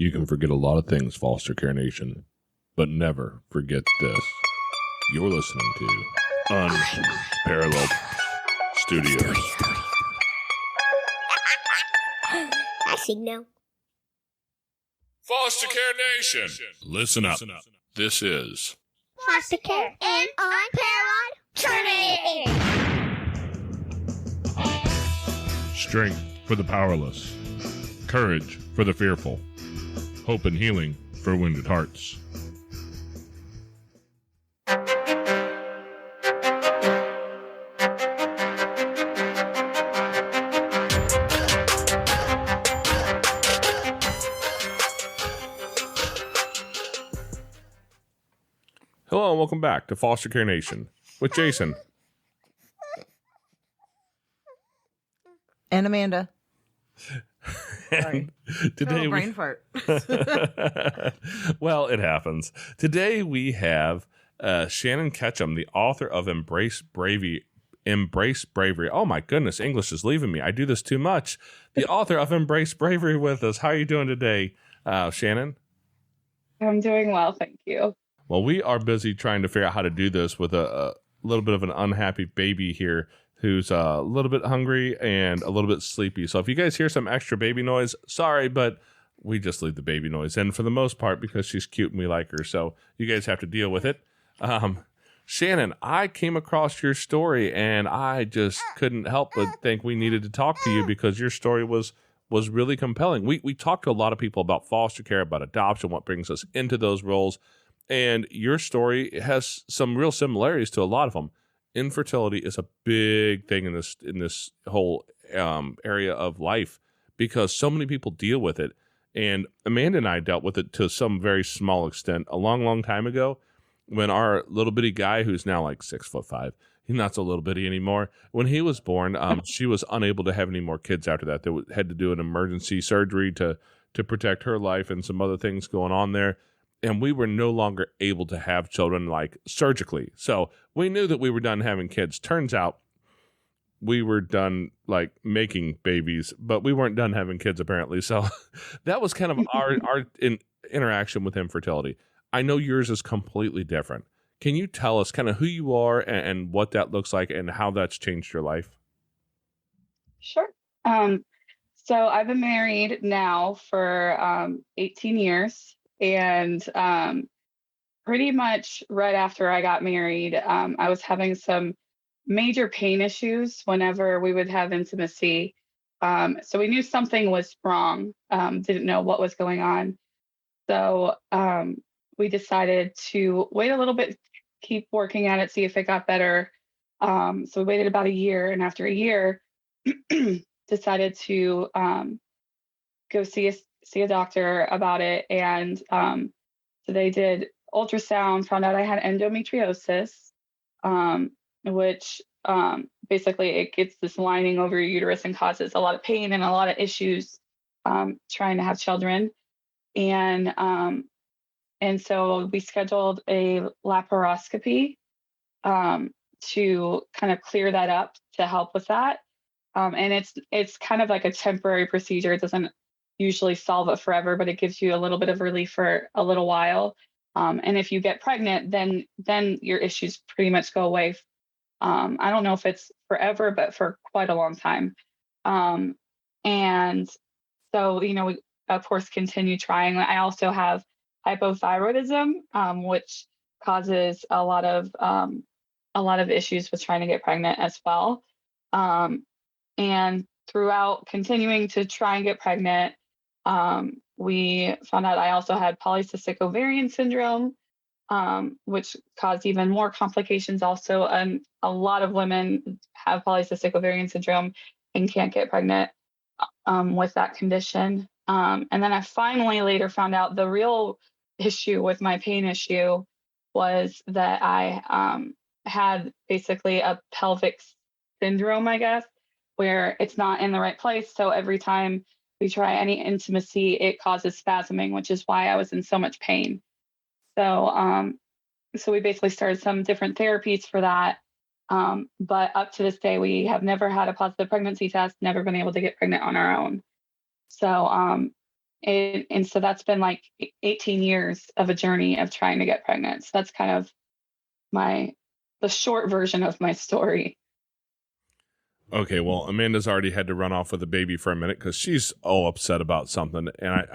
You can forget a lot of things, Foster Care Nation, but never forget this. You're listening to Unparalleled Studios. I signal. Foster Care Nation, listen up. This is Foster Care and Unparalleled Training. Strength for the powerless, courage for the fearful, hope and healing for wounded hearts. Hello and welcome back to Foster Care Nation with Jason and Amanda. And today brain fart. Well, it happens. Today we have Shannon Ketchum, the author of Embrace Bravery. Oh my goodness, English is leaving me. I do this too much. The author of Embrace Bravery with us. How are you doing today, Shannon? I'm doing well, thank you. Well, we are busy trying to figure out how to do this with a little bit of an unhappy baby here who's a little bit hungry and a little bit sleepy. So if you guys hear some extra baby noise, sorry, but we just leave the baby noise in for the most part because she's cute and we like her. So you guys have to deal with it. Shannon, I came across your story and I just couldn't help but think we needed to talk to you because your story was really compelling. We talked to a lot of people about foster care, about adoption, what brings us into those roles. And your story has some real similarities to a lot of them. Infertility is a big thing in this whole area of life because so many people deal with it. And Amanda and I dealt with it to some very small extent a long time ago when our little bitty guy, who's now like 6'5", he's not so little bitty anymore. When he was born, she was unable to have any more kids after that. They had to do an emergency surgery to protect her life and some other things going on there. And we were no longer able to have children like surgically. So we knew that we were done having kids. Turns out we were done like making babies, but we weren't done having kids apparently. So that was kind of our interaction with infertility. I know yours is completely different. Can you tell us kind of who you are and what that looks like and how that's changed your life? Sure. So I've been married now for 18 years. And pretty much right after I got married, I was having some major pain issues whenever we would have intimacy. So we knew something was wrong, didn't know what was going on. So we decided to wait a little bit, keep working at it, see if it got better. So we waited about a year. And after a year, decided to go see a doctor about it. And so they did ultrasound, found out I had endometriosis, which basically it gets this lining over your uterus and causes a lot of pain and a lot of issues trying to have children. And so we scheduled a laparoscopy to kind of clear that up to help with that. And it's kind of like a temporary procedure. It doesn't usually solve it forever, but it gives you a little bit of relief for a little while. And if you get pregnant, then your issues pretty much go away. I don't know if it's forever, but for quite a long time. And so, we of course continue trying. I also have hypothyroidism, which causes a lot of issues with trying to get pregnant as well. And throughout continuing to try and get pregnant, we found out I also had polycystic ovarian syndrome, which caused even more complications also. And a lot of women have polycystic ovarian syndrome and can't get pregnant with that condition. And then I finally later found out the real issue with my pain issue was that I had basically a pelvic syndrome, I guess, where it's not in the right place. So every time we try any intimacy, it causes spasming, which is why I was in so much pain. So we basically started some different therapies for that. But up to this day, we have never had a positive pregnancy test, never been able to get pregnant on our own. So And so that's been like 18 years of a journey of trying to get pregnant. So that's kind of the short version of my story. Okay, well, Amanda's already had to run off with the baby for a minute because she's all upset about something, and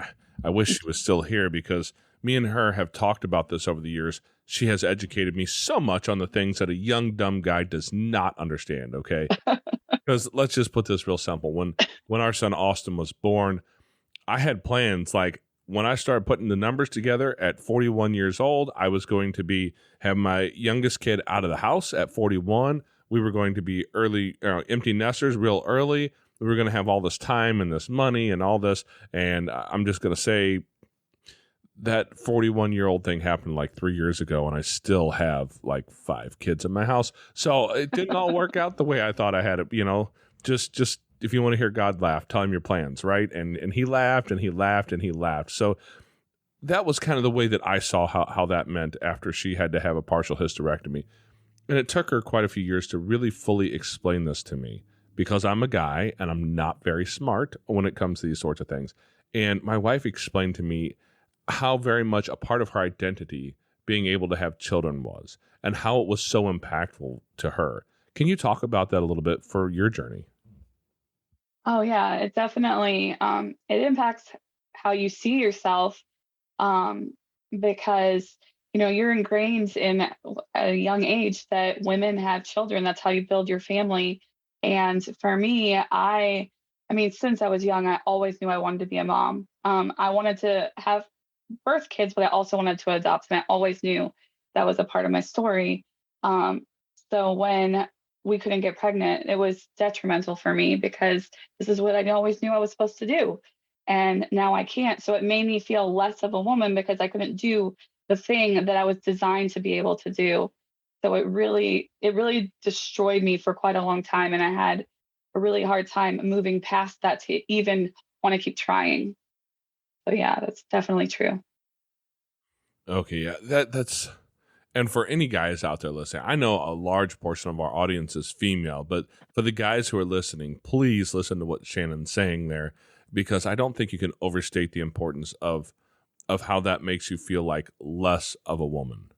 I wish she was still here because me and her have talked about this over the years. She has educated me so much on the things that a young dumb guy does not understand. Okay, because let's just put this real simple. When our son Austin was born, I had plans like when I started putting the numbers together at 41 years old, I was going to have my youngest kid out of the house at 41. We were going to be empty nesters real early. We were going to have all this time and this money and all this. And I'm just going to say that 41-year-old thing happened like 3 years ago, and I still have like 5 kids in my house. So it didn't all work out the way I thought I had it. Just if you want to hear God laugh, tell him your plans, right? And he laughed and he laughed and he laughed. So that was kind of the way that I saw how that meant after she had to have a partial hysterectomy. And it took her quite a few years to really fully explain this to me because I'm a guy and I'm not very smart when it comes to these sorts of things. And my wife explained to me how very much a part of her identity being able to have children was and how it was so impactful to her. Can you talk about that a little bit for your journey? Oh yeah, it definitely it impacts how you see yourself, because you're ingrained in a young age that women have children. That's how you build your family. And for me, I mean, since I was young, I always knew I wanted to be a mom. I wanted to have birth kids, but I also wanted to adopt, and I always knew that was a part of my story. So when we couldn't get pregnant, it was detrimental for me because this is what I always knew I was supposed to do. And now I can't. So it made me feel less of a woman because I couldn't do the thing that I was designed to be able to do. So it really destroyed me for quite a long time. And I had a really hard time moving past that to even want to keep trying. So yeah, that's definitely true. Okay, yeah, that's and for any guys out there listening, I know a large portion of our audience is female, but for the guys who are listening, please listen to what Shannon's saying there, because I don't think you can overstate the importance of how that makes you feel like less of a woman.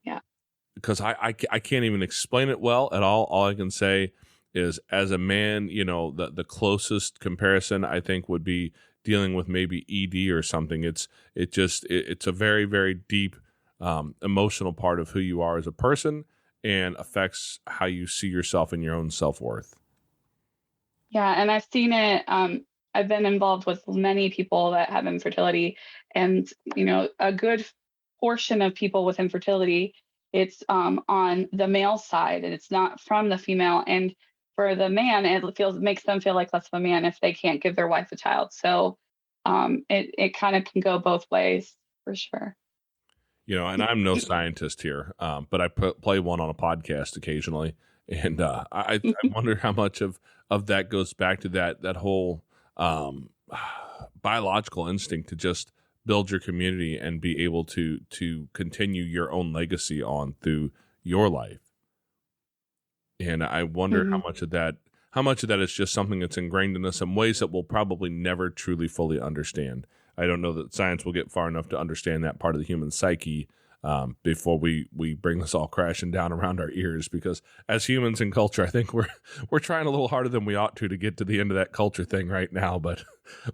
Yeah. Because I can't even explain it well at all. All I can say is as a man, the closest comparison I think would be dealing with maybe ED or something. It's a very, very deep emotional part of who you are as a person and affects how you see yourself and your own self-worth. Yeah, and I've seen it. I've been involved with many people that have infertility, and a good portion of people with infertility, it's on the male side, and it's not from the female. And for the man, it makes them feel like less of a man if they can't give their wife a child. So it kind of can go both ways for sure. And I'm no scientist here, but I play one on a podcast occasionally, and I wonder how much of that goes back to that whole biological instinct to just build your community and be able to continue your own legacy on through your life. And I wonder how much of that is just something that's ingrained in us in ways that we'll probably never truly fully understand. I don't know that science will get far enough to understand that part of the human psyche before we bring this all crashing down around our ears. Because as humans in culture, I think we're trying a little harder than we ought to get to the end of that culture thing right now. But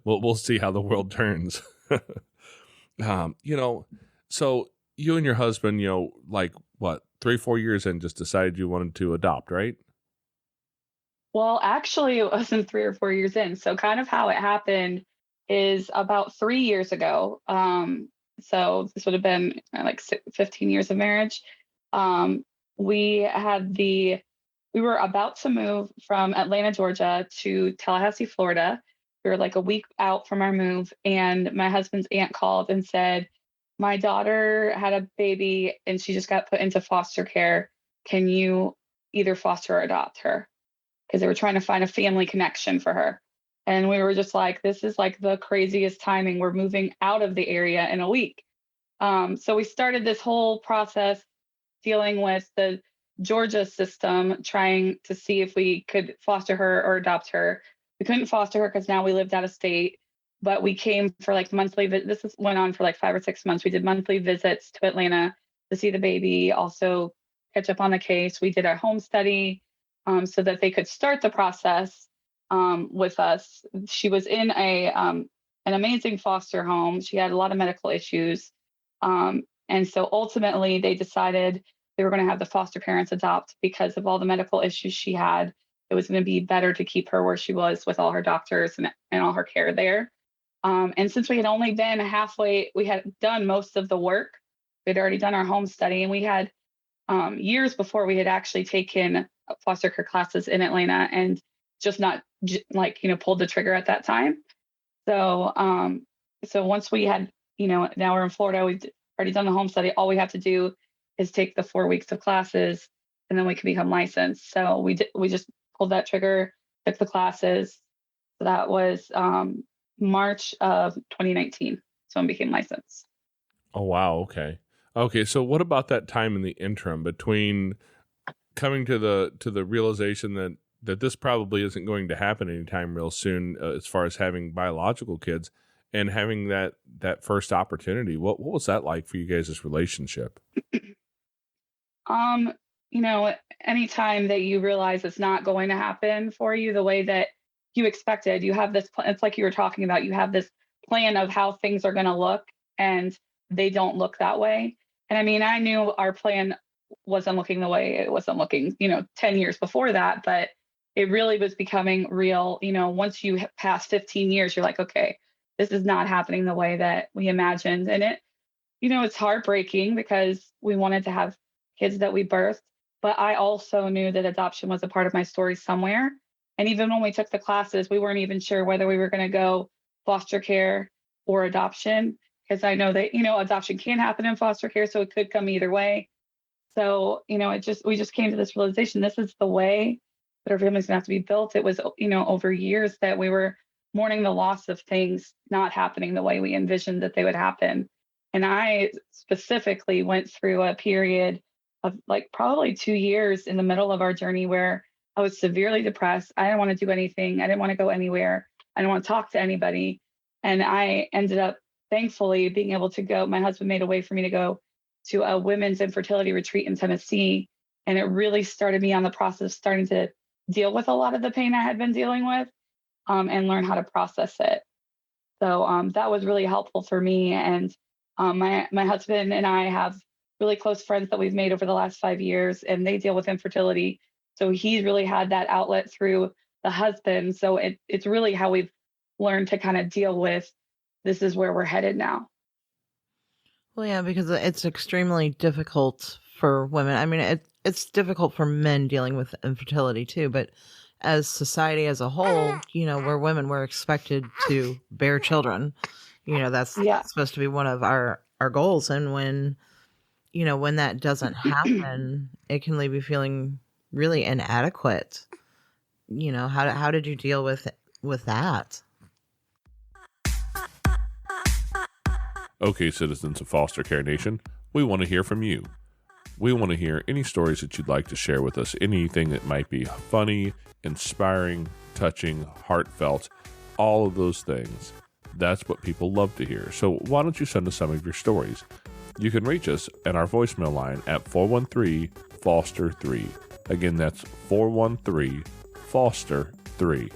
we'll see how the world turns. So you and your husband, like what, 3-4 years in, just decided you wanted to adopt, right? Well, actually, it wasn't 3 or 4 years in. So kind of how it happened is about 3 years ago. So this would have been like 15 years of marriage. We were about to move from Atlanta, Georgia to Tallahassee, Florida. We were like a week out from our move, and my husband's aunt called and said, my daughter had a baby and she just got put into foster care. Can you either foster or adopt her? Because they were trying to find a family connection for her. And we were just like, this is like the craziest timing. We're moving out of the area in a week. So we started this whole process dealing with the Georgia system, trying to see if we could foster her or adopt her. We couldn't foster her because now we lived out of state, but we came for like monthly. Went on for like 5 or 6 months. We did monthly visits to Atlanta to see the baby, also catch up on the case. We did our home study so that they could start the process with us. She was in an amazing foster home. She had a lot of medical issues. And so ultimately they decided they were going to have the foster parents adopt because of all the medical issues she had. It was going to be better to keep her where she was with all her doctors and all her care there. And since we had only been halfway, we had done most of the work. We'd already done our home study, and we had years before we had actually taken foster care classes in Atlanta and just not pulled the trigger at that time. So so once we had, now we're in Florida, we've already done the home study. All we have to do is take the 4 weeks of classes, and then we can become licensed. So we just pulled that trigger, took the classes. So that was March of 2019. So I became licensed. Oh, wow. Okay. Okay. So what about that time in the interim between coming to the realization that this probably isn't going to happen anytime real soon, as far as having biological kids, and having that first opportunity? What was that like for you guys' relationship? Anytime that you realize it's not going to happen for you the way that you expected, you have this, it's like you were talking about, you have this plan of how things are going to look, and they don't look that way. And I mean, I knew our plan wasn't looking the way it wasn't looking, 10 years before that, but it really was becoming real. Once you pass 15 years, you're like, okay, this is not happening the way that we imagined. And it's heartbreaking because we wanted to have kids that we birthed, but I also knew that adoption was a part of my story somewhere. And even when we took the classes, we weren't even sure whether we were going to go foster care or adoption, because I know that, adoption can happen in foster care, so it could come either way. So, we just came to this realization, this is the way that our family's gonna have to be built. It was, over years that we were mourning the loss of things not happening the way we envisioned that they would happen. And I specifically went through a period of like probably 2 years in the middle of our journey where I was severely depressed. I didn't want to do anything. I didn't want to go anywhere. I didn't want to talk to anybody. And I ended up, thankfully, being able to go. My husband made a way for me to go to a women's infertility retreat in Tennessee. And it really started me on the process of starting to deal with a lot of the pain I had been dealing with and learn how to process it. So that was really helpful for me. And my husband and I have really close friends that we've made over the last 5 years, and they deal with infertility. So he's really had that outlet through the husband. So it's really how we've learned to kind of deal with, this is where we're headed now. Well, yeah, because it's extremely difficult for women. I mean, it's difficult for men dealing with infertility too, but as society as a whole, we're women, we're expected to bear children. That's supposed to be one of our goals. And when that doesn't happen, it can leave you feeling really inadequate. How did you deal with that? Okay, citizens of Foster Care Nation, we want to hear from you. We want to hear any stories that you'd like to share with us, anything that might be funny, inspiring, touching, heartfelt, all of those things. That's what people love to hear. So why don't you send us some of your stories? You can reach us at our voicemail line at 413-FOSTER-3. Again, that's 413-FOSTER-3.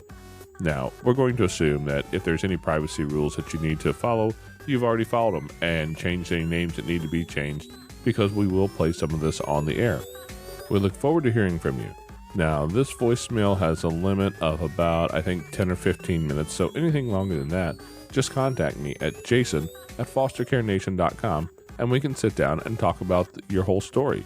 Now, we're going to assume that if there's any privacy rules that you need to follow, you've already followed them and changed any names that need to be changed, because we will play some of this on the air. We look forward to hearing from you. Now, this voicemail has a limit of about, I think, 10 or 15 minutes, so anything longer than that, just contact me at jason@fostercarenation.com, and we can sit down and talk about your whole story.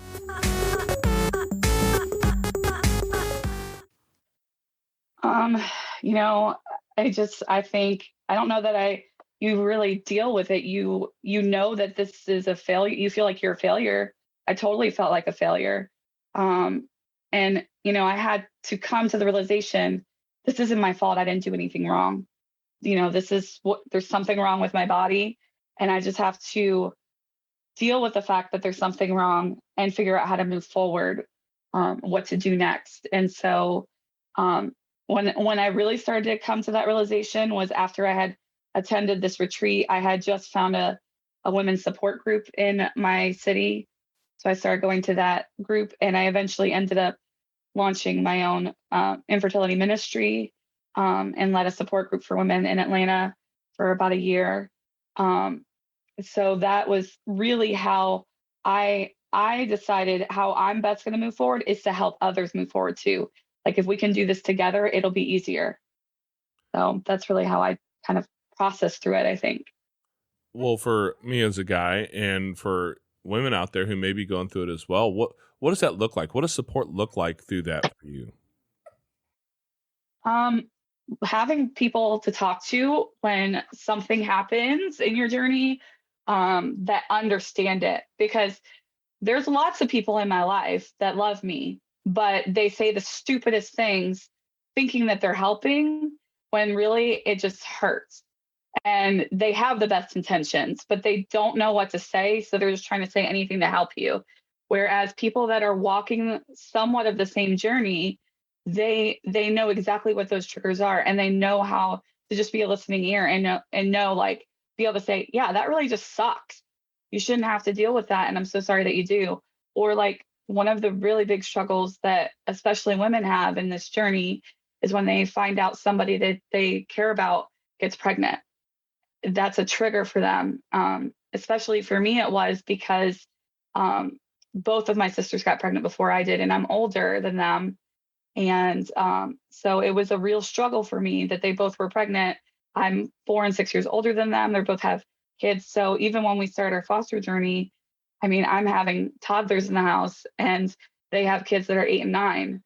I think, I don't know that you really deal with it. You know that this is a failure. You feel like you're a failure. I totally felt like a failure. And, I had to come to the realization, this isn't my fault. I didn't do anything wrong. There's something wrong with my body. And I just have to deal with the fact that there's something wrong and figure out how to move forward, what to do next. And so when I really started to come to that realization was after I had attended this retreat. I had just found a women's support group in my city. So I started going to that group, and I eventually ended up launching my own infertility ministry, and led a support group for women in Atlanta for about a year. So that was really how I decided how I'm best going to move forward is to help others move forward too. Like if we can do this together, it'll be easier. So that's really how I kind of process through it, I think. Well, for me as a guy, and for women out there who may be going through it as well, what does that look like? What does support look like through that for you? Having people to talk to when something happens in your journey, that understand it, because there's lots of people in my life that love me, but they say the stupidest things thinking that they're helping when really it just hurts. And they have the best intentions, but they don't know what to say. So they're just trying to say anything to help you. Whereas people that are walking somewhat of the same journey, they know exactly what those triggers are, and they know how to just be a listening ear and know like be able to say, yeah, that really just sucks. You shouldn't have to deal with that. And I'm so sorry that you do. Or like one of the really big struggles that especially women have in this journey is when they find out somebody that they care about gets pregnant. That's a trigger for them. Especially for me, it was because both of my sisters got pregnant before I did, and I'm older than them. And so it was a real struggle for me that they both were pregnant. I'm 4 and 6 years older than them. They both have kids. So even when we started our foster journey, I mean, I'm having toddlers in the house, and they have kids that are 8 and 9.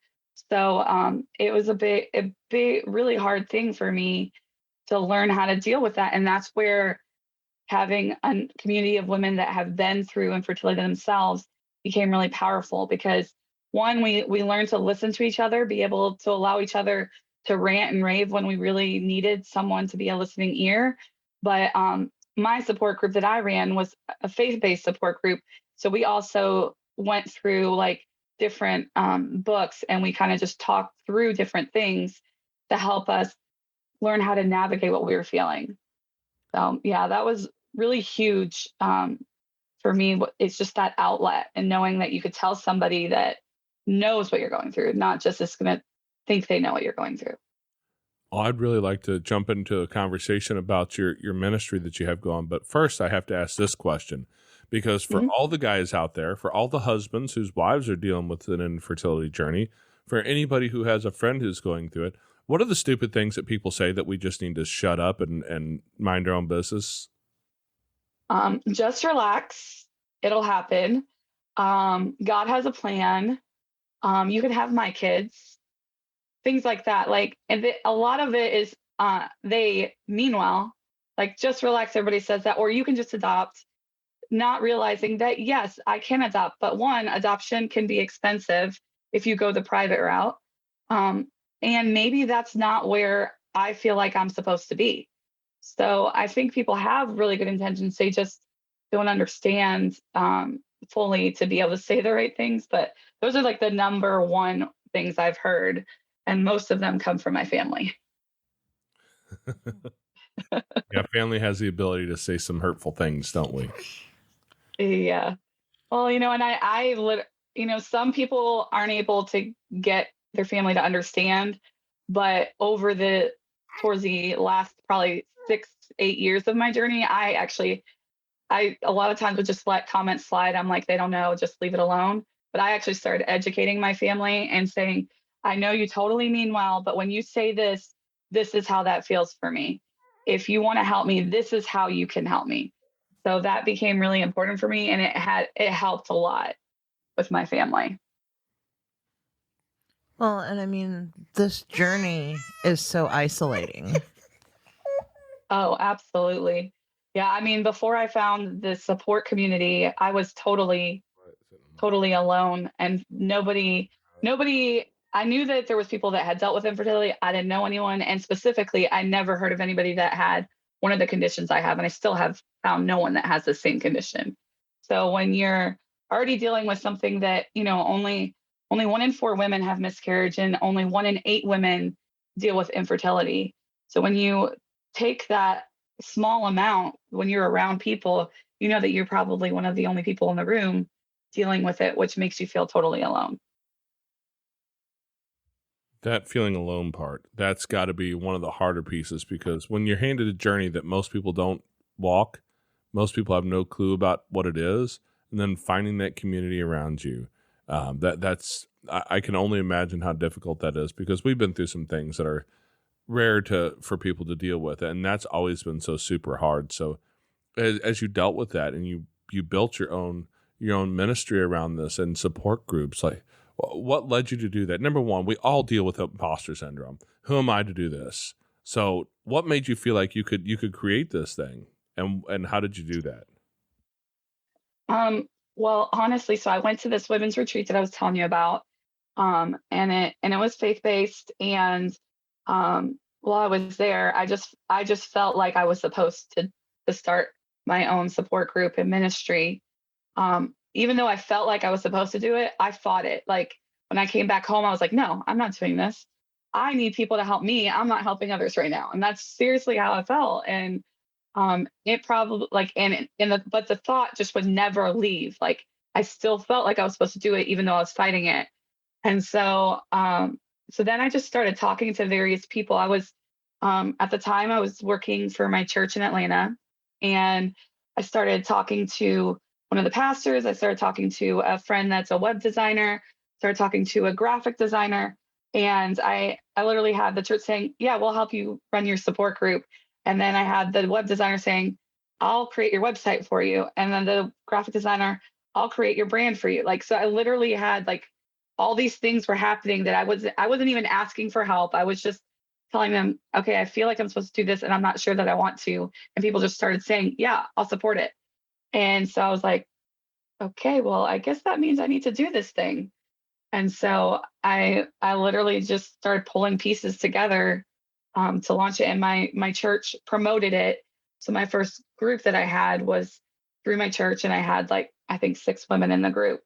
So it was a big, really hard thing for me to learn how to deal with that. And that's where having a community of women that have been through infertility themselves became really powerful, because one, we learned to listen to each other, be able to allow each other to rant and rave when we really needed someone to be a listening ear. But my support group that I ran was a faith-based support group. So we also went through like different books, and we kind of just talked through different things to help us learn how to navigate what we were feeling. So yeah, that was really huge for me. It's just that outlet, and knowing that you could tell somebody that knows what you're going through, not just is going to think they know what you're going through. Oh, I'd really like to jump into a conversation about your ministry that you have going. But first, I have to ask this question, because for all the guys out there, for all the husbands whose wives are dealing with an infertility journey, for anybody who has a friend who's going through it, what are the stupid things that people say that we just need to shut up and mind our own business? Just relax. It'll happen. God has a plan. You could have my kids. Things like that. Like, and a lot of it is they mean well. Like, just relax. Everybody says that. Or you can just adopt, not realizing that, yes, I can adopt. But one, adoption can be expensive if you go the private route. And maybe that's not where I feel like I'm supposed to be. So I think people have really good intentions. They just don't understand fully to be able to say the right things. But those are like the number one things I've heard. And most of them come from my family. Yeah, family has the ability to say some hurtful things, don't we? Yeah. Well, and some people aren't able to get their family to understand, but towards the last probably 6-8 years of my journey, I a lot of times would just let comments slide. I'm like, they don't know, just leave it alone. But I actually started educating my family and saying, I know you totally mean well, but when you say this is how that feels for me. If you want to help me, this is how you can help me. So that became really important for me, and it helped a lot with my family. Well, and I mean, this journey is so isolating. Oh, absolutely. Yeah, I mean, before I found the support community, I was totally alone, and nobody, I knew that there was people that had dealt with infertility. I didn't know anyone. And specifically, I never heard of anybody that had one of the conditions I have. And I still have found no one that has the same condition. So when you're already dealing with something that, only 1 in 4 women have miscarriage, and only 1 in 8 women deal with infertility. So when you take that small amount, when you're around people, you know that you're probably one of the only people in the room dealing with it, which makes you feel totally alone. That feeling alone part, that's got to be one of the harder pieces, because when you're handed a journey that most people don't walk, most people have no clue about what it is, and then finding that community around you, I can only imagine how difficult that is, because we've been through some things that are rare for people to deal with, and that's always been so super hard. So as you dealt with that, and you built your own ministry around this and support groups, like, what led you to do that? Number one, we all deal with imposter syndrome. Who am I to do this? So what made you feel like you could create this thing, and how did you do that? Well, honestly, so I went to this women's retreat that I was telling you about, and it was faith-based, and while I was there, I just felt like I was supposed to start my own support group and ministry. Even though I felt like I was supposed to do it, I fought it. Like, when I came back home, I was like, no, I'm not doing this. I need people to help me. I'm not helping others right now. And that's seriously how I felt. And it probably, like, but the thought just would never leave. Like, I still felt like I was supposed to do it, even though I was fighting it. And so then I just started talking to various people. I was, at the time, I was working for my church in Atlanta, and I started talking to one of the pastors. I started talking to a friend that's a web designer, started talking to a graphic designer. And I literally had the church saying, yeah, we'll help you run your support group. And then I had the web designer saying, I'll create your website for you. And then the graphic designer, I'll create your brand for you. Like, so I literally had, like, all these things were happening that I wasn't even asking for help. I was just telling them, okay, I feel like I'm supposed to do this, and I'm not sure that I want to. And people just started saying, yeah, I'll support it. And so I was like, okay, well, I guess that means I need to do this thing. And so I literally just started pulling pieces together to launch it. And my church promoted it. So my first group that I had was through my church, and I had, like, I think 6 women in the group.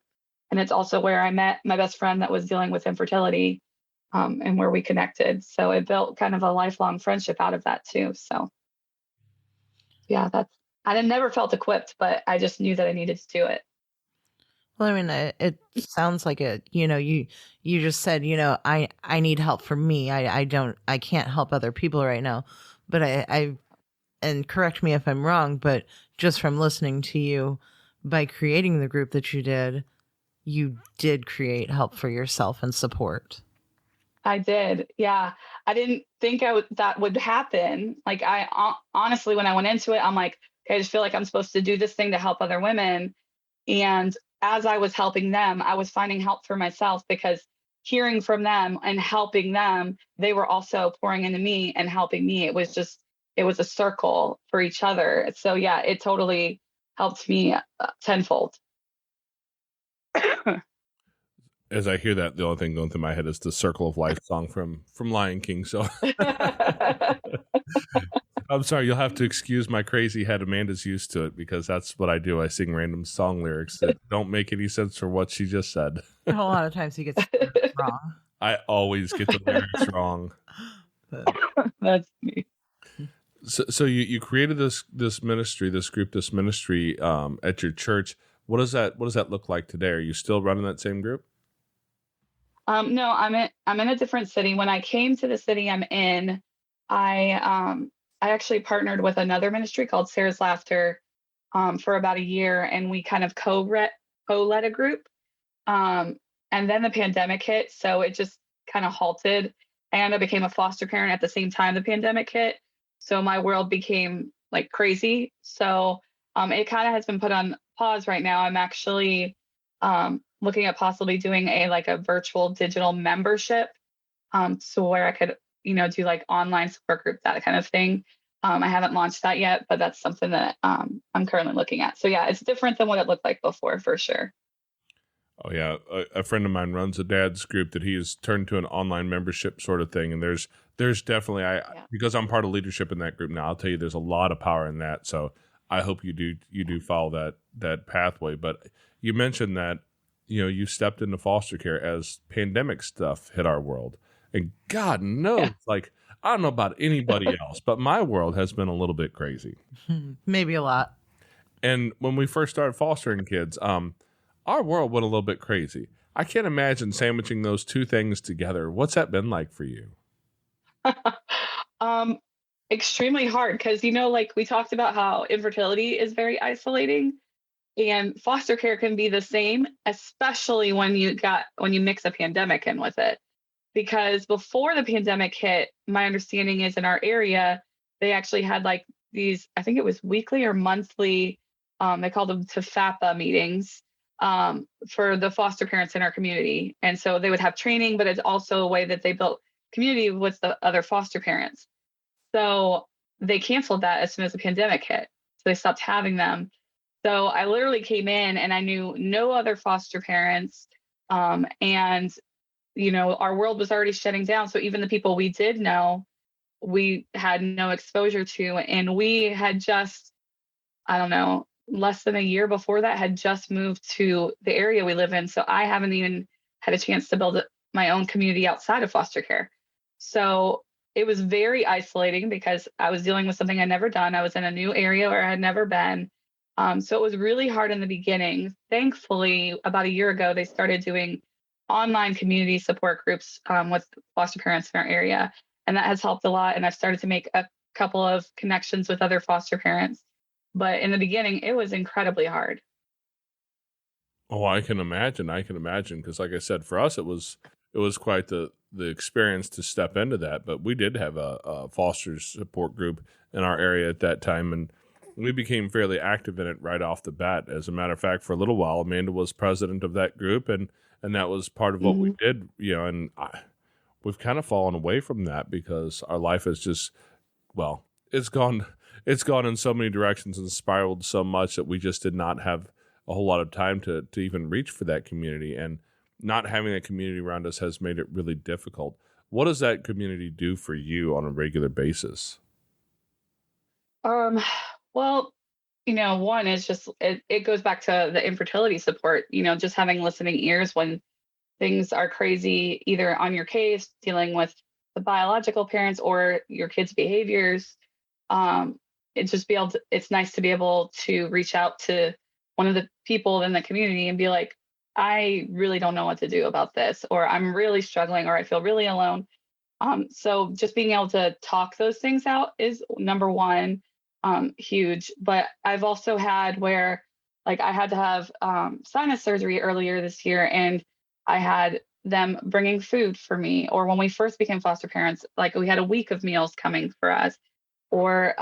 And it's also where I met my best friend that was dealing with infertility, and where we connected. So it built kind of a lifelong friendship out of that too. So yeah, I never felt equipped, but I just knew that I needed to do it. Well, I mean, it sounds like you just said, I need help for me. I can't help other people right now. But and correct me if I'm wrong, but just from listening to you, by creating the group that you did create help for yourself and support. I did. Yeah. I didn't think that would happen. Like, honestly, when I went into it, I'm like, okay, I just feel like I'm supposed to do this thing to help other women. And as I was helping them, I was finding help for myself, because hearing from them and helping them, they were also pouring into me and helping me. It was a circle for each other. So yeah, it totally helped me tenfold. As I hear that, the only thing going through my head is the Circle of Life song from Lion King. So I'm sorry, you'll have to excuse my crazy head. Amanda's used to it, because that's what I do. I sing random song lyrics that don't make any sense for what she just said. A lot of times he gets it wrong. I always get the lyrics wrong. That's me. So you created this ministry, this group, at your church. What does that look like today? Are you still running that same group? No, I'm in a different city. When I came to the city I'm in, I actually partnered with another ministry called Sarah's Laughter for about a year, and we kind of co-led a group. And then the pandemic hit, so it just kind of halted. And I became a foster parent at the same time the pandemic hit, so my world became, like, crazy. So it kind of has been put on pause right now. I'm actually looking at possibly doing a virtual digital membership, so where I could, do like online support group, that kind of thing. I haven't launched that yet, but that's something that I'm currently looking at. So yeah, it's different than what it looked like before, for sure. Oh yeah, a friend of mine runs a dad's group that he has turned to an online membership sort of thing, and there's definitely because I'm part of leadership in that group now. I'll tell you, there's a lot of power in that. So I hope you do follow that pathway. But you mentioned that you stepped into foster care as pandemic stuff hit our world, and God knows, like, I don't know about anybody else, but my world has been a little bit crazy. Maybe a lot. And when we first started fostering kids, our world went a little bit crazy. I can't imagine sandwiching those two things together. What's that been like for you? um, Extremely hard because, like we talked about how infertility is very isolating, and foster care can be the same, especially when you mix a pandemic in with it. Because before the pandemic hit, my understanding is in our area, they actually had like these, I think it was weekly or monthly, they called them TFAPA meetings for the foster parents in our community. And so they would have training, but it's also a way that they built community with the other foster parents. So they canceled that as soon as the pandemic hit. So they stopped having them. So I literally came in and I knew no other foster parents. And our world was already shutting down. So even the people we did know, we had no exposure to. And we had just, I don't know, less than a year before that had just moved to the area we live in. So I haven't even had a chance to build my own community outside of foster care. So it was very isolating because I was dealing with something I'd never done. I was in a new area where I had never been. So it was really hard in the beginning. Thankfully, about a year ago, they started doing online community support groups with foster parents in our area. And that has helped a lot. And I've started to make a couple of connections with other foster parents. But in the beginning, it was incredibly hard. Oh, I can imagine. Because like I said, for us, it was quite the experience to step into that. But we did have a foster support group in our area at that time. And we became fairly active in it right off the bat. As a matter of fact, for a little while, Amanda was president of that group. And that was part of what we did, and we've kind of fallen away from that because our life is just, it's gone in so many directions and spiraled so much that we just did not have a whole lot of time to even reach for that community. And not having that community around us has made it really difficult. What does that community do for you on a regular basis? Well, one is just, it goes back to the infertility support, just having listening ears when things are crazy, either on your case, dealing with the biological parents or your kids' behaviors. It's nice to be able to reach out to one of the people in the community and be like, I really don't know what to do about this, or I'm really struggling, or I feel really alone. So just being able to talk those things out is number one. Huge. But I've also had where like I had to have sinus surgery earlier this year, and I had them bringing food for me. Or when we first became foster parents, like we had a week of meals coming for us. Or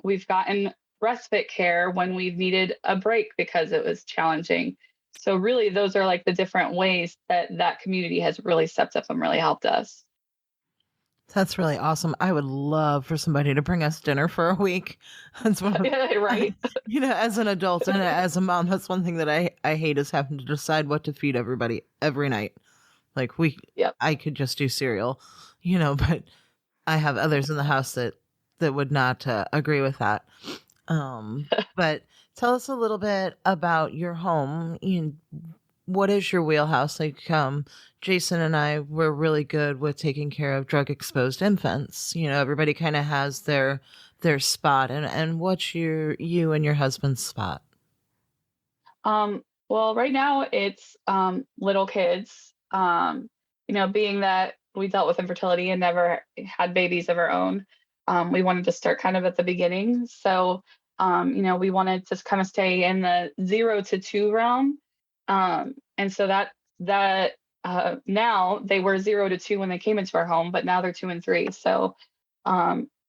we've gotten respite care when we've needed a break because it was challenging. So really, those are like the different ways that community has really stepped up and really helped us. That's really awesome. I would love for somebody to bring us dinner for a week. That's one of, right. As an adult and as a mom, that's one thing that I hate is having to decide what to feed everybody every night. Like I could just do cereal, but I have others in the house that would not agree with that. But tell us a little bit about your home. What is your wheelhouse? Like, Jason and I were really good with taking care of drug exposed infants. Everybody kind of has their spot. And what's you and your husband's spot? Well, right now it's little kids. Being that we dealt with infertility and never had babies of our own, we wanted to start kind of at the beginning. So, we wanted to kind of stay in the 0 to 2 realm. And so that now they were 0 to 2 when they came into our home, but now they're 2 and 3. So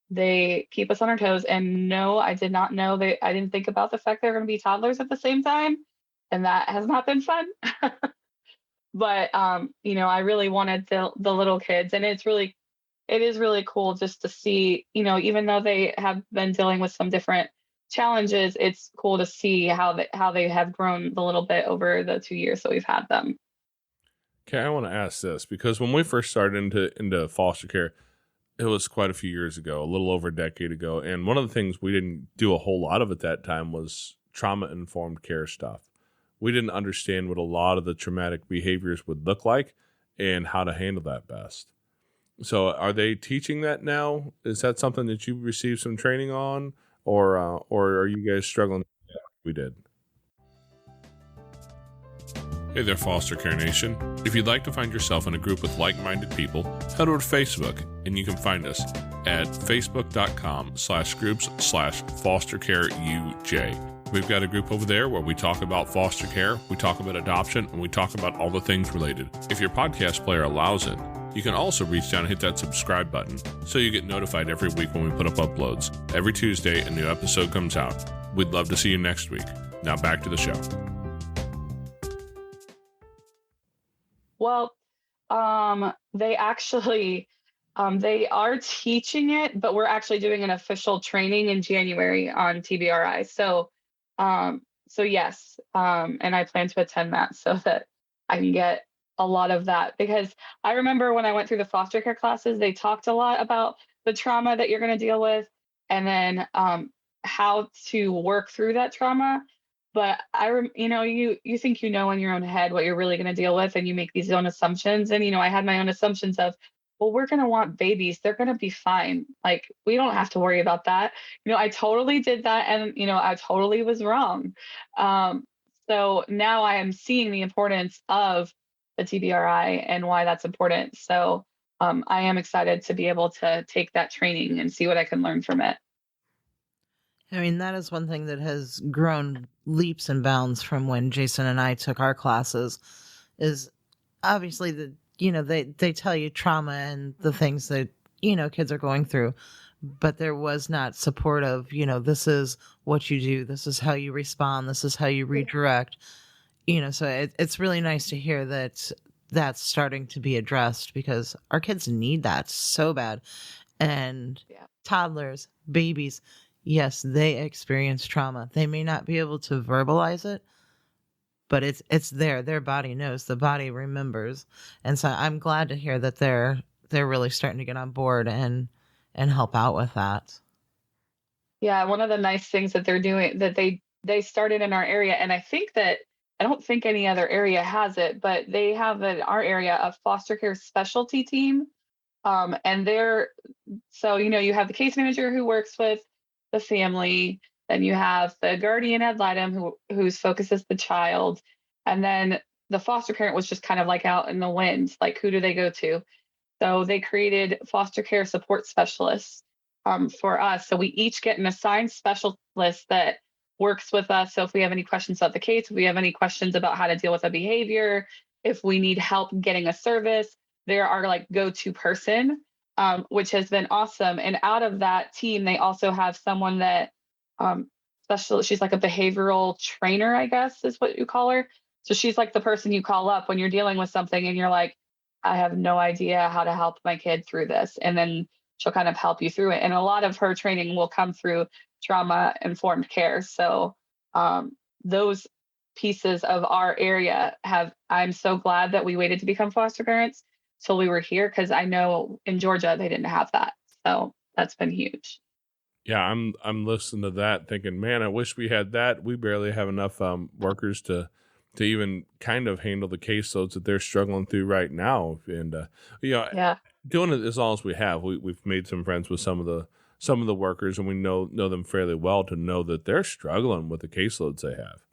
they keep us on our toes. And no, I did not know I didn't think about the fact they're going to be toddlers at the same time. And that has not been fun. But, I really wanted the little kids, and it is really cool just to see, even though they have been dealing with some different challenges, it's cool to see how they have grown a little bit over the 2 years that we've had them. Okay, I want to ask this because when we first started into foster care, it was quite a few years ago, a little over a decade ago, and one of the things we didn't do a whole lot of at that time was trauma-informed care stuff. We didn't understand what a lot of the traumatic behaviors would look like and how to handle that best. So are they teaching that now? Is that something that you received some training on, or are you guys struggling? Yeah, we did. Hey there, Foster Care Nation. If you'd like to find yourself in a group with like-minded people, head over to Facebook, and you can find us at facebook.com/groups/fostercareuj. We've got a group over there where we talk about foster care, we talk about adoption, and we talk about all the things related. If your podcast player allows it, you can also reach down and hit that subscribe button so you get notified every week when we put up uploads. Every Tuesday, a new episode comes out. We'd love to see you next week. Now back to the show. Well, they actually, they are teaching it, but we're actually doing an official training in January on TBRI. So yes, and I plan to attend that so that I can get a lot of that, because I remember when I went through the foster care classes, they talked a lot about the trauma that you're going to deal with, and then how to work through that trauma. But you think in your own head what you're really going to deal with, and you make these own assumptions. And I had my own assumptions of, well, we're going to want babies. They're going to be fine. Like, we don't have to worry about that. I totally did that. And, I totally was wrong. So now I am seeing the importance of the TBRI and why that's important. So I am excited to be able to take that training and see what I can learn from it. I mean, that is one thing that has grown leaps and bounds from when Jason and I took our classes, is obviously they tell you trauma and the things that, kids are going through, but there was not support of, this is what you do. This is how you respond. This is how you redirect, so it's really nice to hear that that's starting to be addressed, because our kids need that so bad. And toddlers, babies, yes, they experience trauma. They may not be able to verbalize it, but it's there. Their body knows. The body remembers. And so I'm glad to hear that they're really starting to get on board and help out with that. Yeah, one of the nice things that they're doing, that they started in our area, and I don't think any other area has it, but they have in our area a foster care specialty team. And you have the case manager who works with the family, then you have the guardian ad litem whose focus is the child, and then the foster parent was just kind of like out in the wind, like, who do they go to? So they created foster care support specialists for us. So we each get an assigned specialist that works with us. So if we have any questions about the case, if we have any questions about how to deal with a behavior, if we need help getting a service, they're our like go-to person, which has been awesome. And out of that team, they also have someone that she's like a behavioral trainer, I guess is what you call her. So she's like the person you call up when you're dealing with something and you're like, I have no idea how to help my kid through this. And then she'll kind of help you through it. And a lot of her training will come through trauma-informed care. So those pieces of our area I'm so glad that we waited to become foster parents till we were here, because I know in Georgia they didn't have that. So that's been huge. Yeah, I'm listening to that thinking, man, I wish we had that. We barely have enough workers to even kind of handle the caseloads that they're struggling through right now. And doing it as long as we have, we've made some friends with some of the workers, and we know them fairly well to know that they're struggling with the caseloads they have.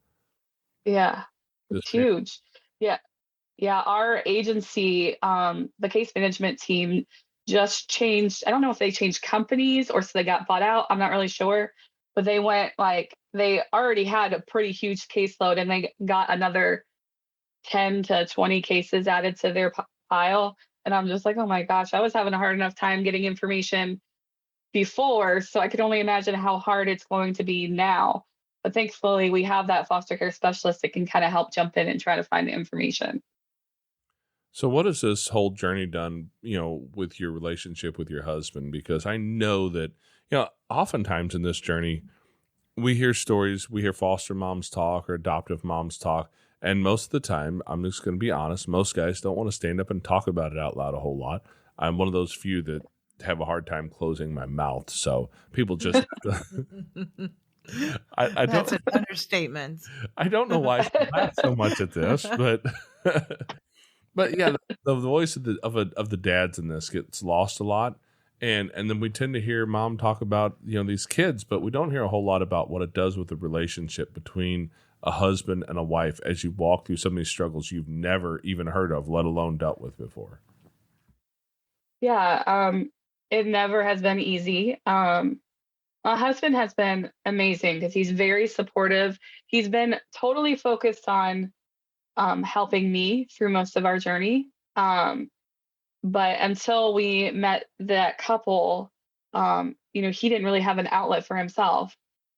Yeah, it's huge. Yeah, our agency, the case management team just changed. I don't know if they changed companies or so they got bought out. I'm not really sure, but they already had a pretty huge caseload, and they got another 10 to 20 cases added to their pile. And I'm just like, oh my gosh, I was having a hard enough time getting information before, so I could only imagine how hard it's going to be now. But thankfully, we have that foster care specialist that can kind of help jump in and try to find the information. So what has this whole journey done, with your relationship with your husband? Because I know that, oftentimes in this journey, we hear stories, we hear foster moms talk or adoptive moms talk. And most of the time, I'm just going to be honest, most guys don't want to stand up and talk about it out loud a whole lot. I'm one of those few that have a hard time closing my mouth. So people just... That's an understatement. I don't know why I laugh so much at this, but But yeah, the voice of the dads in this gets lost a lot, and then we tend to hear mom talk about these kids, but we don't hear a whole lot about what it does with the relationship between a husband and a wife as you walk through some of these struggles you've never even heard of, let alone dealt with before. Yeah, it never has been easy. My husband has been amazing because he's very supportive. He's been totally focused on helping me through most of our journey. But until we met that couple, he didn't really have an outlet for himself.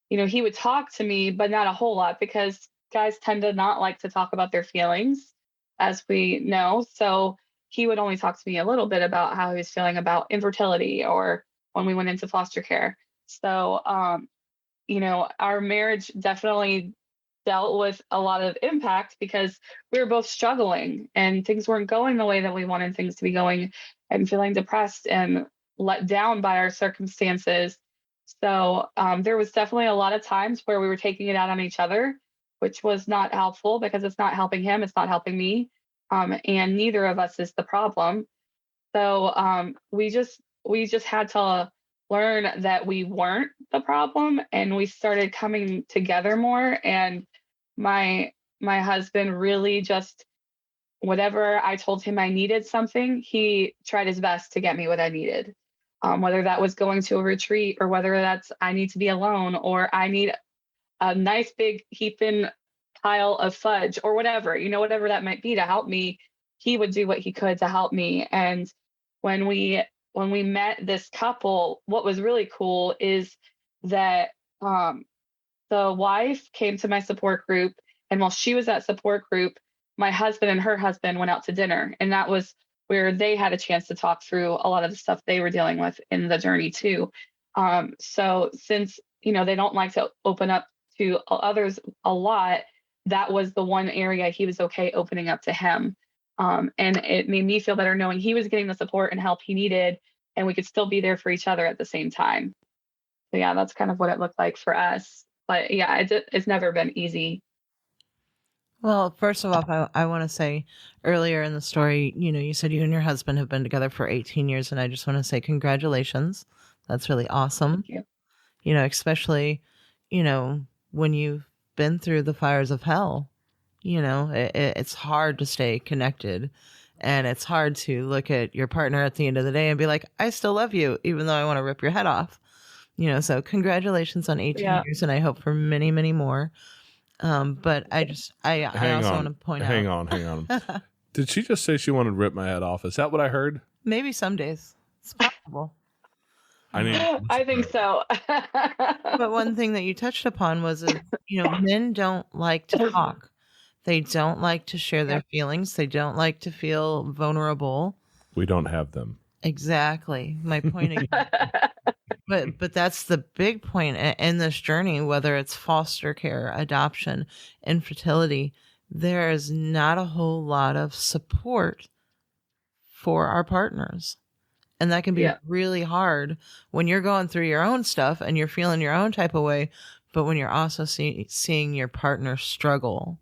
He would talk to me, but not a whole lot because guys tend to not like to talk about their feelings, as we know. So he would only talk to me a little bit about how he was feeling about infertility or when we went into foster care. So, our marriage definitely dealt with a lot of impact because we were both struggling and things weren't going the way that we wanted things to be going and feeling depressed and let down by our circumstances. So there was definitely a lot of times where we were taking it out on each other, which was not helpful because it's not helping him, it's not helping me, and neither of us is the problem. So we just had to learn that we weren't the problem, and we started coming together more. And my husband really just, whatever I told him I needed something, he tried his best to get me what I needed. Whether that was going to a retreat or whether that's I need to be alone or I need a nice big heaping pile of fudge or whatever, whatever that might be to help me, he would do what he could to help me. And when we met this couple, what was really cool is that the wife came to my support group, and while she was at support group, my husband and her husband went out to dinner, and that was where they had a chance to talk through a lot of the stuff they were dealing with in the journey too. So since they don't like to open up to others a lot, that was the one area he was okay opening up to him. And it made me feel better knowing he was getting the support and help he needed, and we could still be there for each other at the same time. So yeah, that's kind of what it looked like for us. But yeah, it's never been easy. Well, first of all, I want to say earlier in the story, you said you and your husband have been together for 18 years, and I just want to say congratulations. That's really awesome. Thank you. Especially, when you've been through the fires of hell, it's hard to stay connected, and it's hard to look at your partner at the end of the day and be like, I still love you, even though I want to rip your head off. So congratulations on 18 Yeah. years, and I hope for many, many more. But I also want to point out. Hang on. Did she just say she wanted to rip my head off? Is that what I heard? Maybe some days. It's possible. I think so. But one thing that you touched upon was, men don't like to talk. They don't like to share their feelings. They don't like to feel vulnerable. We don't have them. Exactly. My point again. But that's the big point in this journey, whether it's foster care, adoption, infertility, there is not a whole lot of support for our partners. And that can be really hard when you're going through your own stuff and you're feeling your own type of way, but when you're also seeing your partner struggle.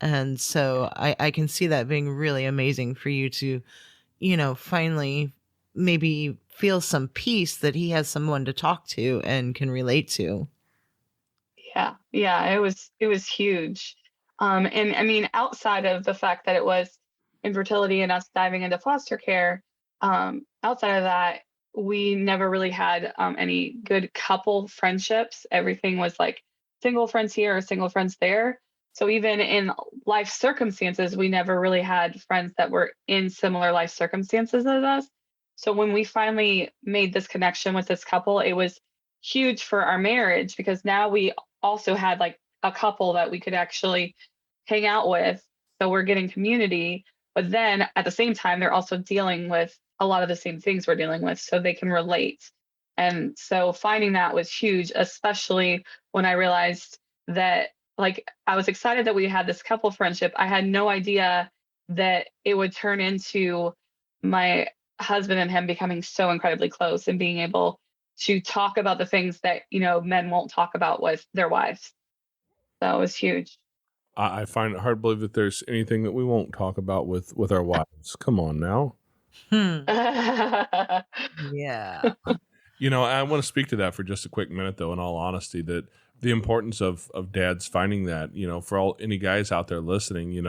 And so I can see that being really amazing for you to, finally maybe feel some peace that he has someone to talk to and can relate to. Yeah, it was huge. And I mean, outside of the fact that it was infertility and us diving into foster care, outside of that, we never really had any good couple friendships. Everything was like single friends here or single friends there. So even in life circumstances, we never really had friends that were in similar life circumstances as us. So when we finally made this connection with this couple, it was huge for our marriage because now we also had like a couple that we could actually hang out with. So we're getting community, but then at the same time, they're also dealing with a lot of the same things we're dealing with, so they can relate. And so finding that was huge, especially when I realized that, like, I was excited that we had this couple friendship. I had no idea that it would turn into my husband and him becoming so incredibly close and being able to talk about the things that, men won't talk about with their wives. So it was huge. I find it hard to believe that there's anything that we won't talk about with our wives. Come on now. Yeah. I want to speak to that for just a quick minute, though, in all honesty, that the importance of dads finding that, for any guys out there listening,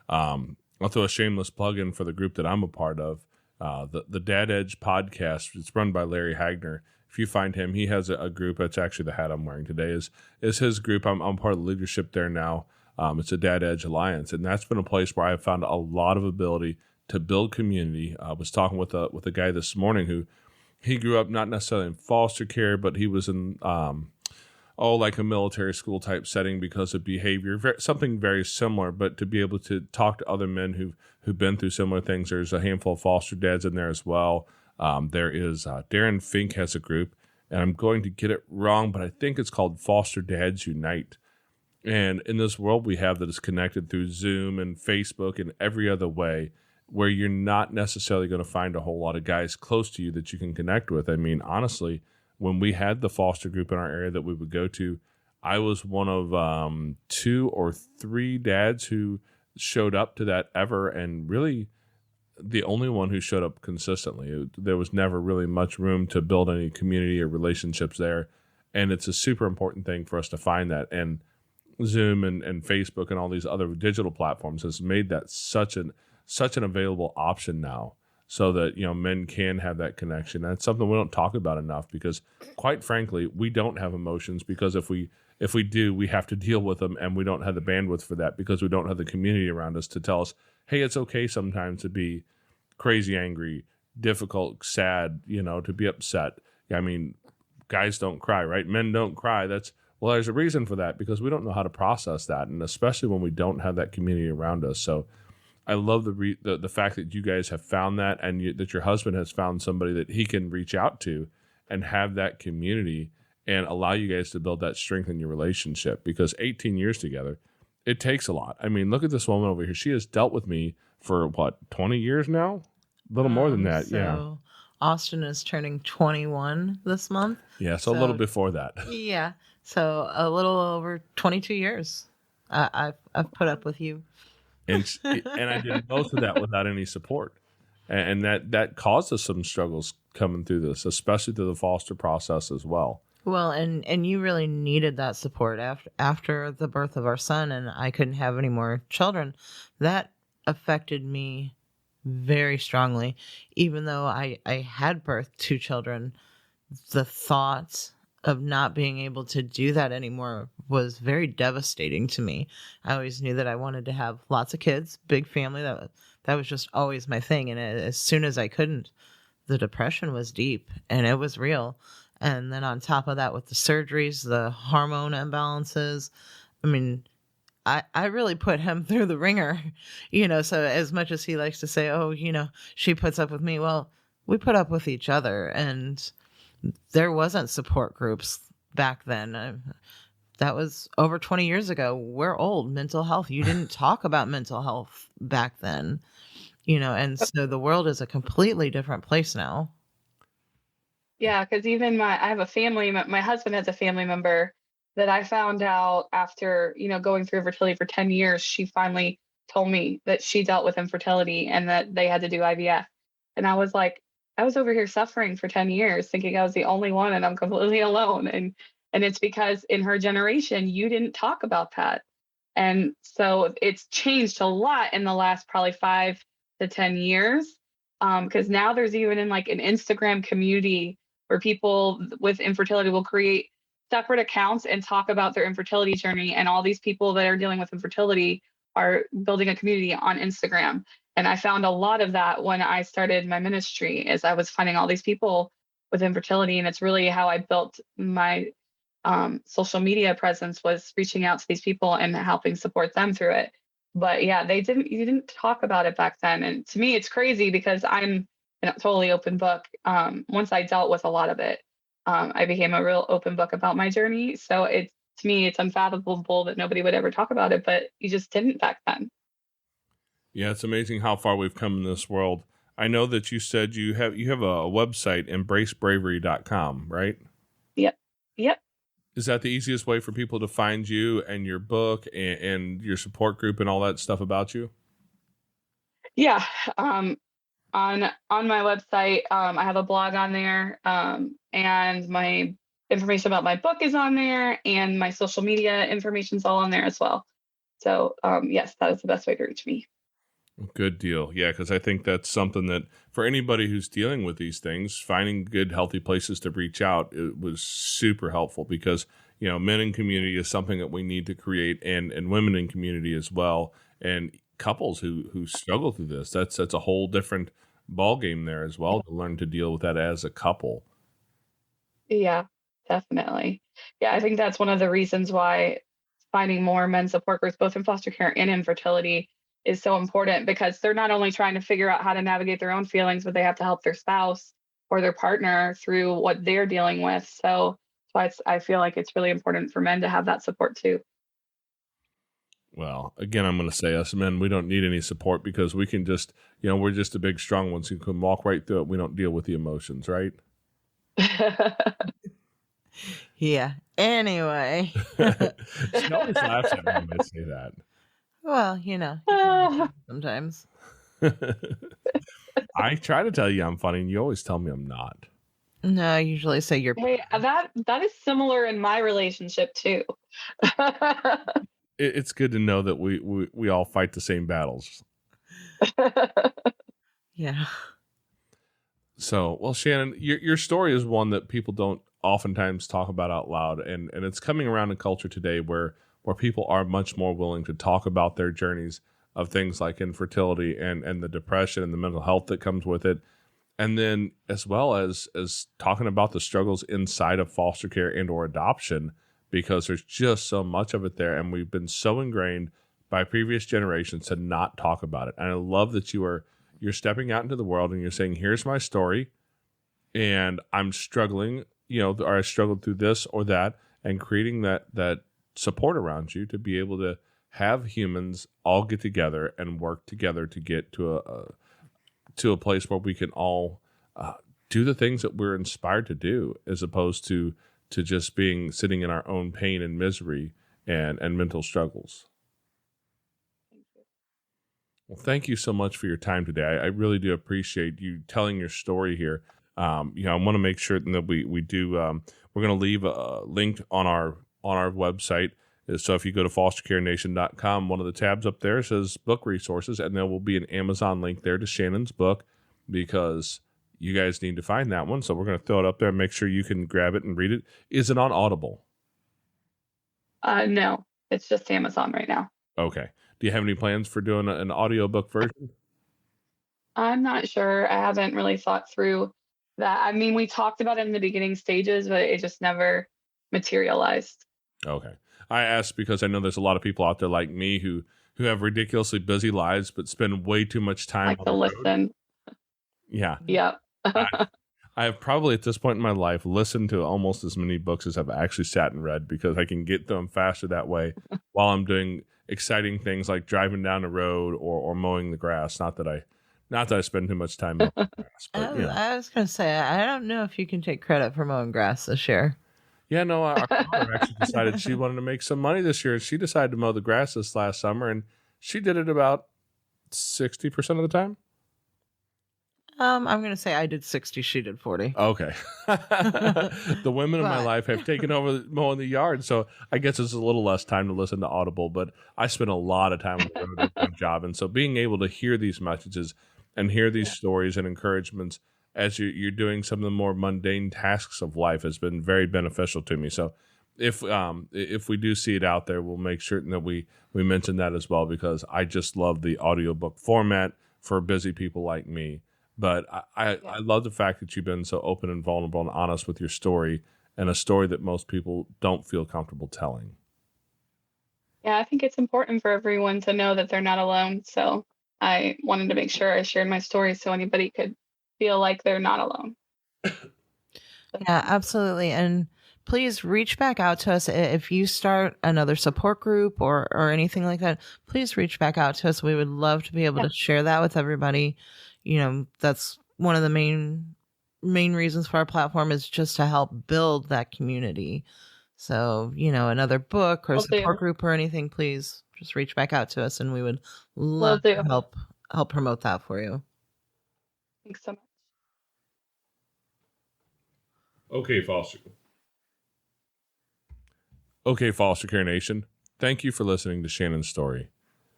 I'll throw a shameless plug in for the group that I'm a part of, the Dad Edge podcast. It's run by Larry Hagner. If you find him, he has a group. That's actually the hat I'm wearing today is his group. I'm part of the leadership there now. It's a Dad Edge Alliance, and that's been a place where I've found a lot of ability to build community. I was talking with a guy this morning who he grew up not necessarily in foster care, but he was in like a military school type setting because of behavior, something very similar. But to be able to talk to other men who've been through similar things, there's a handful of foster dads in there as well. There is Darren Fink has a group, and I'm going to get it wrong, but I think it's called Foster Dads Unite. And in this world we have that is connected through Zoom and Facebook and every other way, where you're not necessarily going to find a whole lot of guys close to you that you can connect with. I mean, honestly, when we had the foster group in our area that we would go to, I was one of 2 or 3 dads who showed up to that ever, and really the only one who showed up consistently. There was never really much room to build any community or relationships there, and it's a super important thing for us to find that. And Zoom and Facebook and all these other digital platforms has made that such an available option now, so that men can have that connection. That's something we don't talk about enough, because quite frankly, we don't have emotions, because if we do, we have to deal with them, and we don't have the bandwidth for that, because we don't have the community around us to tell us, hey, it's okay sometimes to be crazy angry, difficult, sad, to be upset. I mean, guys don't cry, right? Men don't cry. There's a reason for that, because we don't know how to process that, and especially when we don't have that community around us. So I love the fact that you guys have found that, and that your husband has found somebody that he can reach out to and have that community and allow you guys to build that strength in your relationship, because 18 years together, it takes a lot. I mean, look at this woman over here. She has dealt with me for 20 years now? A little more than that. Yeah. Austin is turning 21 this month. Yeah. So a little before that. Yeah. So a little over 22 years. I've put up with you. And I did most of that without any support. And that caused us some struggles coming through this, especially through the foster process as well. Well, and you really needed that support after the birth of our son, and I couldn't have any more children. That affected me very strongly. Even though I had birthed 2 children, the thought of not being able to do that anymore was very devastating to me. I always knew that I wanted to have lots of kids, big family. That was just always my thing. And as soon as I couldn't, the depression was deep and it was real. And then on top of that, with the surgeries, the hormone imbalances, I mean, I really put him through the ringer, so as much as he likes to say, oh, she puts up with me. Well, we put up with each other, and there wasn't support groups back then. That was over 20 years ago. We're old. Mental health. You didn't talk about mental health back then, and so the world is a completely different place now. Yeah, because even I have a family, my husband has a family member that I found out after, going through infertility for 10 years. She finally told me that she dealt with infertility and that they had to do IVF. And I was like, I was over here suffering for 10 years thinking I was the only one and I'm completely alone. And it's because in her generation, you didn't talk about that. And so it's changed a lot in the last probably 5 to 10 years. Because now there's even in like an Instagram community where people with infertility will create separate accounts and talk about their infertility journey. And all these people that are dealing with infertility are building a community on Instagram. And I found a lot of that when I started my ministry, as I was finding all these people with infertility. And it's really how I built my social media presence, was reaching out to these people and helping support them through it. But yeah, you didn't talk about it back then. And to me, it's crazy because I'm a totally open book. Once I dealt with a lot of it, I became a real open book about my journey. So to me, it's unfathomable that nobody would ever talk about it, but you just didn't back then. Yeah, it's amazing how far we've come in this world. I know that you said you have a website, embracebravery.com, right? Yep. Is that the easiest way for people to find you and your book and your support group and all that stuff about you? Yeah. On my website, I have a blog on there, and my information about my book is on there, and my social media information's all on there as well. So yes, that is the best way to reach me. Good deal. Yeah, because I think that's something that for anybody who's dealing with these things, finding good, healthy places to reach out, it was super helpful because, men in community is something that we need to create and women in community as well. And couples who struggle through this, that's a whole different ball game there as well to learn to deal with that as a couple. Yeah, definitely. Yeah, I think that's one of the reasons why finding more men's support groups, both in foster care and infertility, is so important because they're not only trying to figure out how to navigate their own feelings, but they have to help their spouse or their partner through what they're dealing with. So I feel like it's really important for men to have that support too. Well, again, I'm going to say us men, we don't need any support because we can just, we're just the big, strong ones who can walk right through it. We don't deal with the emotions, right? Yeah. Anyway. She always laughs at me when I say that. Well, sometimes. I try to tell you I'm funny, and you always tell me I'm not. No, I usually say you're. Hey, that is similar in my relationship too. It's good to know that we all fight the same battles. Yeah. So, well, Shannon, your story is one that people don't oftentimes talk about out loud, and it's coming around in culture today where people are much more willing to talk about their journeys of things like infertility and the depression and the mental health that comes with it. And then as well as talking about the struggles inside of foster care and or adoption, because there's just so much of it there. And we've been so ingrained by previous generations to not talk about it. And I love that you're stepping out into the world and you're saying, here's my story and I'm struggling, or I struggled through this or that, and creating that support around you to be able to have humans all get together and work together to get to a place where we can all do the things that we're inspired to do, as opposed to just sitting in our own pain and misery and mental struggles. Well, thank you so much for your time today. I really do appreciate you telling your story here. I want to make sure that we do. We're going to leave a link on our website. So if you go to fostercarenation.com, one of the tabs up there says book resources, and there will be an Amazon link there to Shannon's book, because you guys need to find that one. So we're going to throw it up there and make sure you can grab it and read it. Is it on Audible? No, it's just Amazon right now. Okay. Do you have any plans for doing an audiobook version? I'm not sure. I haven't really thought through that. I mean, we talked about it in the beginning stages, but it just never materialized. Okay. I asked because I know there's a lot of people out there like me who have ridiculously busy lives but spend way too much time on the road. Listen. Yeah. Yep. I have probably at this point in my life listened to almost as many books as I've actually sat and read, because I can get them faster that way while I'm doing exciting things like driving down the road or mowing the grass. Not that I spend too much time mowing the grass. But, I was going to say, I don't know if you can take credit for mowing grass this year. Yeah, no, our daughter actually decided she wanted to make some money this year. She decided to mow the grass this last summer, and she did it about 60% of the time. I'm going to say I did 60, she did 40. Okay. The women in my life have taken over mowing the yard, so I guess it's a little less time to listen to Audible, but I spend a lot of time on my job, and so being able to hear these messages and hear these stories and encouragements as you're doing some of the more mundane tasks of life has been very beneficial to me. So if we do see it out there, we'll make certain that we mention that as well, because I just love the audiobook format for busy people like me. But I love the fact that you've been so open and vulnerable and honest with your story, and a story that most people don't feel comfortable telling. Yeah, I think it's important for everyone to know that they're not alone. So I wanted to make sure I shared my story so anybody could feel like they're not alone. Yeah, absolutely. And please reach back out to us if you start another support group or anything like that. Please reach back out to us. We would love to be able to share that with everybody. That's one of the main reasons for our platform, is just to help build that community. So, another book or Will do. support group or anything, please just reach back out to us and we would Will love do. to help promote that for you. Thanks so much. Okay, Foster Care Nation. Thank you for listening to Shannon's story.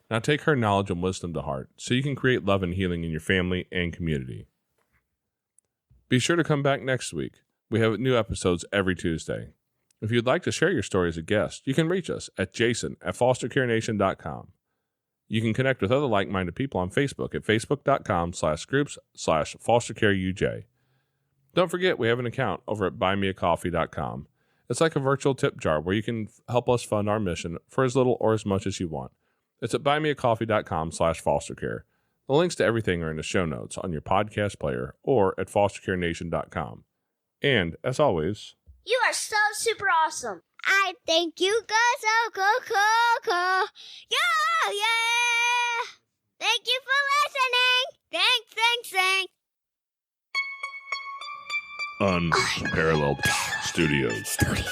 Now take her knowledge and wisdom to heart so you can create love and healing in your family and community. Be sure to come back next week. We have new episodes every Tuesday. If you'd like to share your story as a guest, you can reach us at jason@fostercarenation.com. You can connect with other like-minded people on Facebook at facebook.com/groups/fostercareuj. Don't forget, we have an account over at buymeacoffee.com. It's like a virtual tip jar where you can help us fund our mission for as little or as much as you want. It's at buymeacoffee.com/fostercare. The links to everything are in the show notes on your podcast player or at fostercarenation.com. And, as always, You are so super awesome. I think you guys so cool. Yeah. Thank you for listening. Thanks. Unparalleled Studios. Studio.